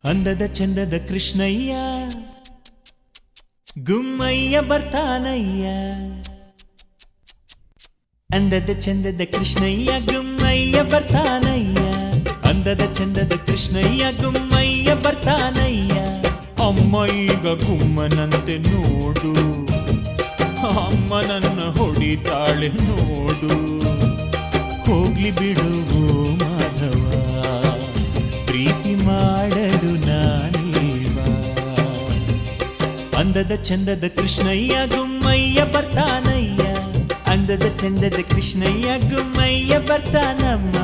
ಅಂದದ ಚಂದದ ಕೃಷ್ಣಯ್ಯ ಗುಮ್ಮಯ್ಯ ಬರ್ತಾನಯ್ಯ. ಅಂದದ ಚಂದದ ಕೃಷ್ಣಯ್ಯ ಗುಮ್ಮಯ್ಯ ಬರ್ತಾನಯ್ಯ. ಅಂದದ ಚಂದದ ಕೃಷ್ಣಯ್ಯ ಗುಮ್ಮಯ್ಯ ಬರ್ತಾನಯ್ಯ. ಅಮ್ಮ ಈಗ ಗುಮ್ಮನಂತೆ ನೋಡು, ಅಮ್ಮ ನನ್ನ ಹೊಡಿತಾಳೆ ನೋಡು. ಹೋಗ್ಲಿ ಬಿಡು ಮಾಧವ, ಪ್ರೀತಿ ಮಾಡಲು ನಾನೀವ. ಅಂದದ ಚಂದದ ಕೃಷ್ಣಯ್ಯ ಗುಮ್ಮಯ್ಯ ಬರ್ತಾನಯ್ಯ. ಅಂದದ ಚಂದದ ಕೃಷ್ಣಯ್ಯ ಗುಮ್ಮಯ್ಯ ಬರ್ತಾನಮ್ಮ.